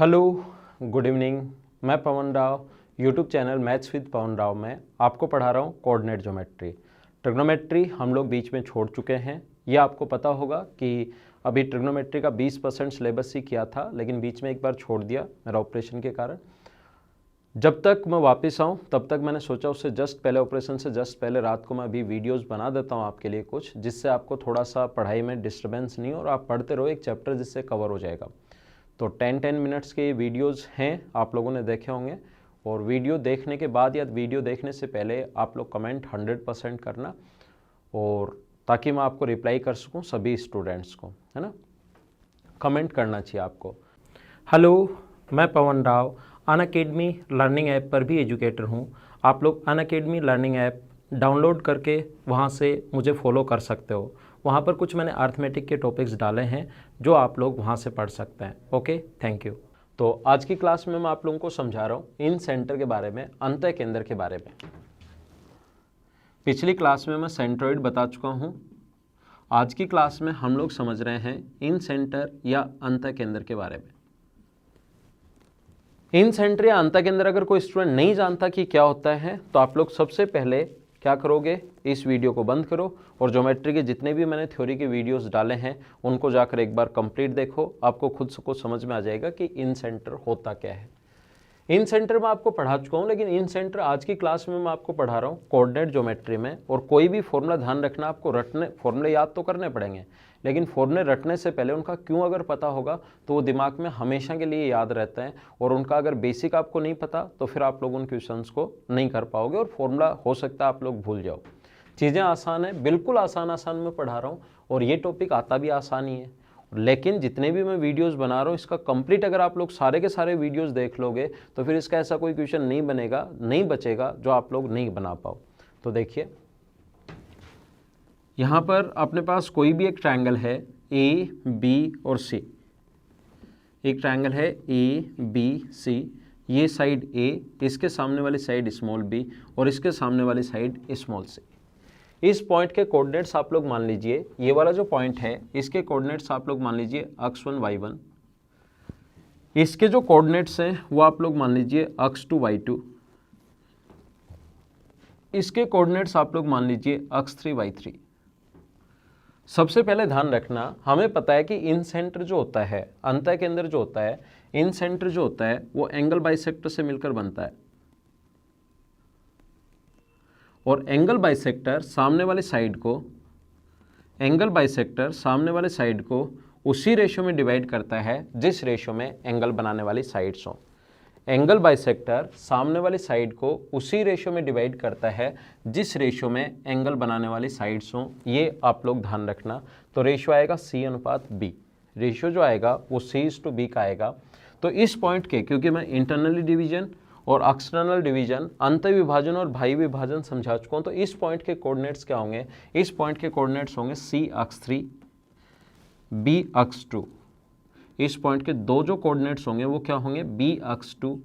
Hello, good evening. मैं Pawan Rao, YouTube channel maths with Pawan Rao में आपको पढ़ा रहा हूँ कोऑर्डिनेट ज्योमेट्री। ट्रिग्नोमेट्री हम लोग बीच में छोड़ चुके हैं। ये आपको पता होगा कि अभी ट्रिग्नोमेट्री का 20% सिलेबस ही किया था, लेकिन बीच में एक बार छोड़ दिया मेरा ऑपरेशन के कारण। जब तक मैं वापस आऊँ तब तक मैंने सोचा उससे जस्ट पहले, ऑपरेशन से जस्ट पहले रात को मैं अभी वीडियोज़ बना देता हूँ आपके लिए कुछ, जिससे आपको थोड़ा सा पढ़ाई में डिस्टर्बेंस नहीं हो और आप पढ़ते रहो एक चैप्टर जिससे कवर हो जाएगा। तो 10-10 मिनट्स के वीडियोज़ हैं, आप लोगों ने देखे होंगे। और वीडियो देखने के बाद या वीडियो देखने से पहले आप लोग कमेंट 100% करना, और ताकि मैं आपको रिप्लाई कर सकूं सभी स्टूडेंट्स को, है ना। कमेंट करना चाहिए आपको। हेलो, मैं Pawan Rao Unacademy learning app पर भी एजुकेटर हूं। आप लोग अनअकैडमी लर्निंग ऐप डाउनलोड करके वहां से मुझे फॉलो कर सकते हो। वहाँ पर कुछ मैंने अर्थमेटिक के टॉपिक्स डाले हैं जो आप लोग वहाँ से पढ़ सकते हैं। Okay, thank you. तो आज की क्लास में मैं आप लोगों को समझा रहा हूँ इन सेंटर के बारे में, अंतः केंद्र के बारे में। पिछली क्लास में मैं सेंट्रोइड बता चुका हूँ। आज की क्लास में हम लोग समझ रहे हैं इन सेंटर या अंतः केंद्र के बारे में। इन सेंटर या अंतः केंद्र अगर कोई स्टूडेंट नहीं जानता कि क्या होता है, तो आप लोग सबसे पहले क्या करोगे, इस वीडियो को बंद करो और ज्योमेट्री के जितने भी मैंने थ्योरी के वीडियोस डाले हैं उनको जाकर एक बार कंप्लीट देखो। आपको खुद से को समझ में आ जाएगा कि इन सेंटर होता क्या है। इन सेंटर में आपको पढ़ा चुका हूँ, लेकिन इन सेंटर आज की क्लास में मैं आपको पढ़ा रहा हूँ कोऑर्डिनेट ज्योमेट्री में। और कोई भी फॉर्मूला ध्यान रखना, आपको रटने फॉर्मूले याद तो करने पड़ेंगे, लेकिन फॉर्मूले रटने से पहले उनका क्यों अगर पता होगा तो वो दिमाग में हमेशा के लिए याद रहता है। और उनका अगर बेसिक आपको नहीं पता तो फिर आप लोग उन क्वेश्चंस को नहीं कर पाओगे और फॉर्मूला हो सकता है आप लोग भूल जाओ। चीज़ें आसान है, बिल्कुल आसान में पढ़ा रहा हूँ, और ये टॉपिक आता भी आसान ही है। लेकिन जितने भी मैं वीडियोस बना रहा हूँ इसका कंप्लीट अगर आप लोग सारे के सारे वीडियोस देख लोगे तो फिर इसका ऐसा कोई क्वेश्चन नहीं बनेगा, नहीं बचेगा जो आप लोग नहीं बना पाओ। तो देखिए, यहाँ पर अपने पास कोई भी एक ट्रायंगल है ए, बी और सी। एक ट्रायंगल है ए, बी, सी। ये साइड ए, इसके सामने वाली साइड स्मॉल बी और इसके सामने वाली साइड स्मॉल सी। इस पॉइंट के कोऑर्डिनेट्स आप लोग मान लीजिए, ये वाला जो पॉइंट है इसके कोऑर्डिनेट्स आप लोग मान लीजिए x1 y1। इसके जो कोऑर्डिनेट्स हैं वो आप लोग मान लीजिए x2 y2। इसके कोऑर्डिनेट्स आप लोग मान लीजिए x3 y3। सबसे पहले ध्यान रखना, हमें पता है कि इन सेंटर जो होता है, अंतः केंद्र जो होता है, इन सेंटर जो होता है वो एंगल बाइसेक्टर से मिलकर बनता है। और एंगल बाइसेक्टर सामने वाले साइड को, एंगल बाइसेक्टर सामने वाले साइड को उसी रेशो में डिवाइड करता है जिस रेशो में एंगल बनाने वाली साइड्स हो। एंगल बाइसेक्टर सामने वाली साइड को उसी रेशो में डिवाइड करता है जिस रेशो में एंगल बनाने वाली साइड्स हो। ये आप लोग ध्यान रखना। तो रेशो आएगा C/B। रेशो जो आएगा वो C/B का आएगा। तो इस पॉइंट के, क्योंकि मैं इंटरनली डिवीजन और एक्सटर्नल डिवीजन, अंत विभाजन और भाई विभाजन समझा चुका हूँ, तो इस पॉइंट के कोऑर्डिनेट्स क्या होंगे, इस पॉइंट के कोऑर्डिनेट्स होंगे C/3 B/2। इस पॉइंट के दो जो कोऑर्डिनेट्स होंगे वो क्या होंगे, B/2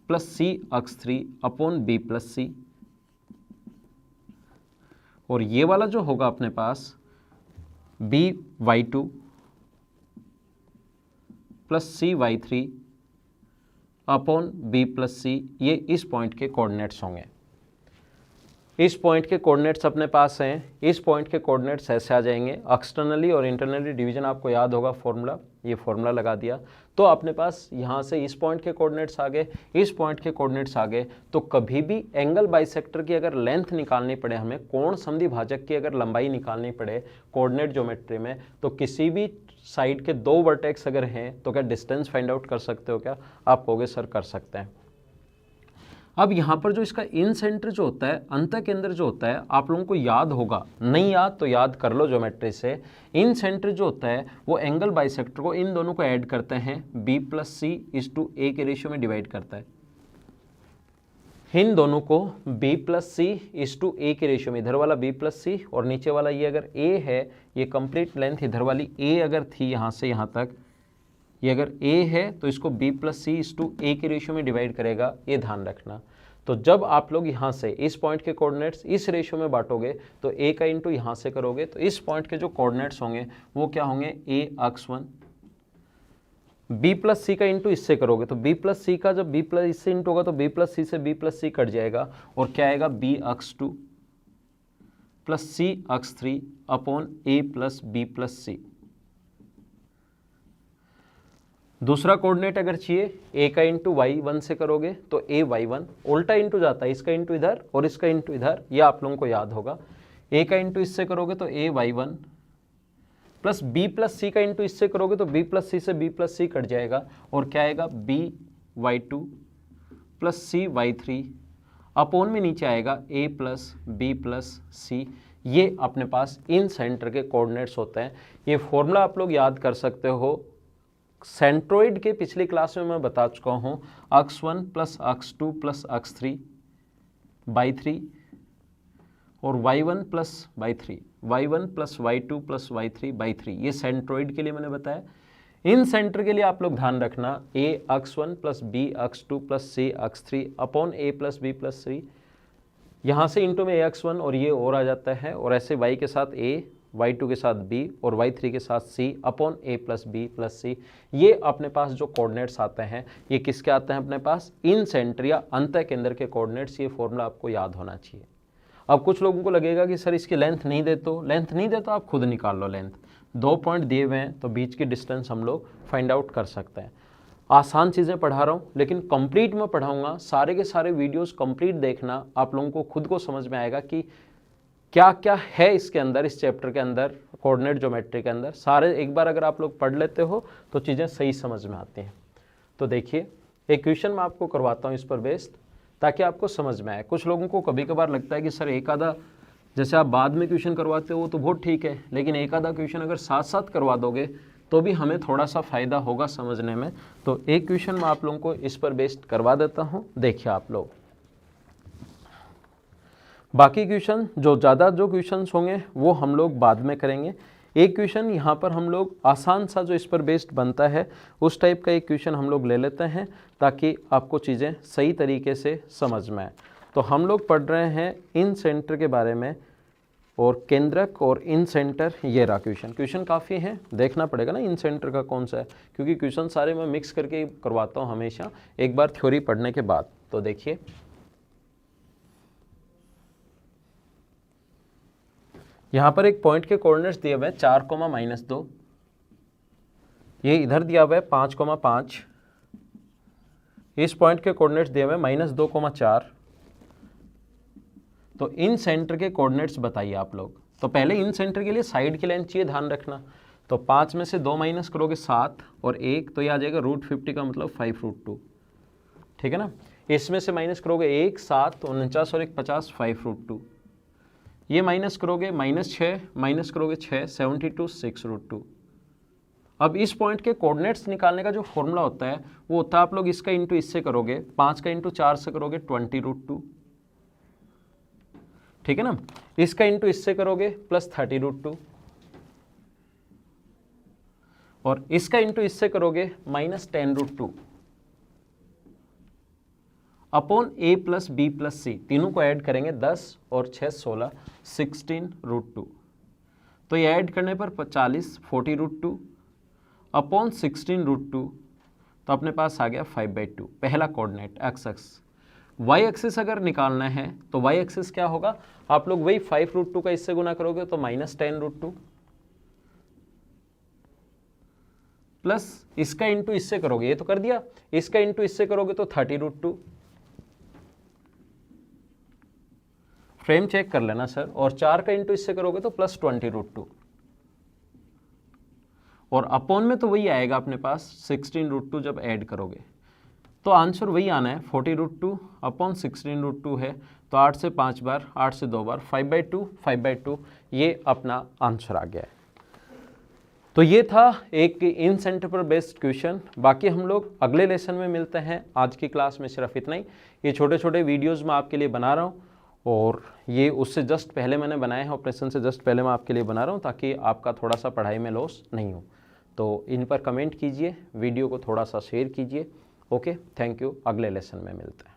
plus C/3 upon B+C। और ये वाला जो होगा अपने पास B/2 plus C/3 upon B+C। ये इस पॉइंट के कोऑर्डिनेट्स होंगे। इस पॉइंट के कोऑर्डिनेट्स अपने पास हैं। इस पॉइंट के कोऑर्डिनेट्स ऐसे आ जाएंगे। एक्सटर्नली और इंटरनली डिवीजन आपको याद होगा फॉर्मूला, ये फॉर्मूला लगा दिया तो अपने पास यहाँ से इस पॉइंट के कोऑर्डिनेट्स आ गए, इस पॉइंट के कोऑर्डिनेट्स आ गए। तो कभी भी एंगल बाइसेक्टर की अगर लेंथ निकालनी पड़े, हमें कोण समद्वि भाजक की अगर लंबाई निकालनी पड़े कोऑर्डिनेट ज्योमेट्री में, तो किसी भी साइड के दो वर्टेक्स अगर हैं तो क्या डिस्टेंस फाइंड आउट कर सकते हो क्या? आप कहोगे सर कर सकते हैं। अब यहाँ पर जो इसका इन सेंटर जो होता है, अंतः केंद्र जो होता है, आप लोगों को याद होगा, नहीं याद तो याद कर लो ज्योमेट्री से। इन सेंटर जो होता है वो एंगल बाइसेक्टर को, इन दोनों को ऐड करते हैं B+C/A के रेशियो में डिवाइड करता है। इन दोनों को B+C/A के रेशियो में, इधर वाला B+C और नीचे वाला ये अगर A है, ये कंप्लीट लेंथ इधर वाली A अगर थी यहाँ से यहाँ तक, ये अगर A है तो इसको B+C/A के रेशियो में डिवाइड करेगा, ये ध्यान रखना। तो जब आप लोग यहाँ से इस पॉइंट के कोऑर्डिनेट्स इस रेशियो में बांटोगे तो A का इंटू यहाँ से करोगे तो इस पॉइंट के जो कोऑर्डिनेट्स होंगे वो क्या होंगे, A x1 b plus c का इंटू इससे करोगे तो b प्लस सी का जब b प्लस इससे इंटू होगा तो b प्लस सी से b प्लस सी कट जाएगा और क्या आएगा b x 2 plus c x 3 upon a plus b plus c. दूसरा कोऑर्डिनेट अगर चाहिए a का इंटू y1 से करोगे तो a y1 उल्टा इंटू जाता है, इसका इंटू इधर और इसका इंटू इधर, ये आप लोगों को याद होगा। a का इंटू इससे करोगे तो a y1 plus b plus c का इंटू इससे करोगे तो b प्लस सी से b प्लस सी कट जाएगा और क्या आएगा b y2 plus c y3 upon में नीचे आएगा a प्लस b प्लस सी। ये अपने पास इन सेंटर के कोऑर्डिनेट्स होते हैं। ये फॉर्मूला आप लोग याद कर सकते हो, सेंट्रोइड के पिछली क्लास में मैं बता चुका हूँ, x 1 plus x 2 plus x 3 by 3 और y1 plus by 3, y1 plus y2 plus y3 by 3, ये सेंट्रोइड के लिए मैंने बताया। इन सेंटर के लिए आप लोग ध्यान रखना a x 1 plus b x 2 plus c x 3 upon a plus b plus 3, यहाँ से इंटू में a अक्स 1 और ये और आ जाता है और ऐसे y के साथ a, y2 के साथ b और y3 के साथ c upon a plus b plus c। ये अपने पास जो कोऑर्डिनेट्स आते हैं ये किसके आते हैं अपने पास, इन सेंटर या अंतः केंद्र के कोऑर्डिनेट्स। ये फॉर्मूला आपको याद होना चाहिए। अब कुछ लोगों को लगेगा कि सर इसकी लेंथ नहीं दे तो आप खुद निकाल लो लेंथ। 2 पॉइंट दिए हुए हैं तो बीच की डिस्टेंस हम लोग फाइंड आउट कर सकते हैं। आसान चीज़ें पढ़ा रहा हूँ लेकिन कंप्लीट में पढ़ाऊँगा, सारे के सारे वीडियोस कंप्लीट देखना, आप लोगों को खुद को समझ में आएगा कि क्या क्या है इसके अंदर, इस चैप्टर के अंदर कोऑर्डिनेट ज्योमेट्री के अंदर। सारे एक बार अगर आप लोग पढ़ लेते हो तो चीज़ें सही समझ में आती हैं। तो देखिए एक क्वेश्चन मैं आपको करवाता हूँ इस पर बेस्ड, ताकि आपको समझ में आए। कुछ लोगों को कभी कभार लगता है कि सर एक आधा जैसे आप बाद में क्वेश्चन करवाते हो तो बहुत ठीक है, लेकिन एक आधा क्वेश्चन अगर साथ साथ करवा दोगे तो भी हमें थोड़ा सा फ़ायदा होगा समझने में। तो एक क्वेश्चन मैं आप लोगों को इस पर बेस्ड करवा देता हूँ, देखिए आप लोग। बाकी क्वेश्चन जो क्वेश्चंस होंगे वो हम लोग बाद में करेंगे। एक क्वेश्चन यहाँ पर हम लोग आसान सा जो इस पर बेस्ड बनता है उस टाइप का एक क्वेश्चन हम लोग ले लेते हैं ताकि आपको चीज़ें सही तरीके से समझ में आए। तो हम लोग पढ़ रहे हैं इन सेंटर के बारे में और केंद्रक और इन सेंटर। ये रहा क्वेश्चन काफ़ी है, देखना पड़ेगा ना इन सेंटर का कौन सा है, क्योंकि क्वेश्चन सारे मैं मिक्स करके करवाता हूँ हमेशा एक बार थ्योरी पढ़ने के बाद। तो देखिए यहाँ पर एक पॉइंट के कोऑर्डिनेट्स दिए हुए हैं 4,-2, ये इधर दिया हुआ है 5,5, इस पॉइंट के कोऑर्डिनेट्स दिए हुए हैं -2,4। तो इन सेंटर के कोऑर्डिनेट्स बताइए आप लोग। तो पहले इन सेंटर के लिए साइड की लेंथ चाहिए, ध्यान रखना। तो 5 में से 2 माइनस करोगे 7 और 1, तो ये आ जाएगा √50 का मतलब 5√2, ठीक है ना। इसमें से माइनस करोगे 1, 7, 49 और 1, 50, 5√2। ये माइनस करोगे -6, माइनस करोगे 6, 72, 6√2। अब इस पॉइंट के कोऑर्डिनेट्स निकालने का जो फॉर्मूला होता है वो होता है, आप लोग इसका इंटू इससे करोगे, 5 का इंटू 4 से करोगे 20√2, ठीक है ना। इसका इंटू इससे करोगे प्लस 30√2 और इसका इंटू इससे करोगे -10√2 upon a plus b plus c. तीनों को ऐड करेंगे 10 और 6 16, 16√2। तो ये ऐड करने पर 40, 40√2 अपॉन 16√2, तो अपने पास आ गया 5/2 पहला coordinate x x. Y axis अगर निकालना है तो वाई एक्सिस क्या होगा, आप लोग वही 5√2 का इससे गुना करोगे तो -10√2 प्लस इसका इंटू इससे करोगे, ये तो कर दिया, इसका इंटू इससे करोगे तो 30√2। फ्रेम चेक कर लेना सर। और 4 का इंटू इससे करोगे तो प्लस 20√2 और अपॉन में तो वही आएगा अपने पास 16√2 जब ऐड करोगे तो आंसर वही आना है 40√2 अपॉन 16√2 है। तो 8 से 5 बार, 8 से 2 बार, 5/2, ये अपना आंसर आ गया है। तो ये था एक इन सेंटर पर बेस्ड क्वेश्चन। बाकी हम लोग अगले लेसन में मिलते हैं। आज की क्लास में सिर्फ इतना ही। ये छोटे छोटे वीडियोज़ मैं आपके लिए बना रहा हूँ और ये उससे जस्ट पहले मैंने बनाए हैं, ऑपरेशन से जस्ट पहले मैं आपके लिए बना रहा हूँ ताकि आपका थोड़ा सा पढ़ाई में लॉस नहीं हो। तो इन पर कमेंट कीजिए, वीडियो को थोड़ा सा शेयर कीजिए। Okay, thank you. अगले लेसन में मिलते हैं।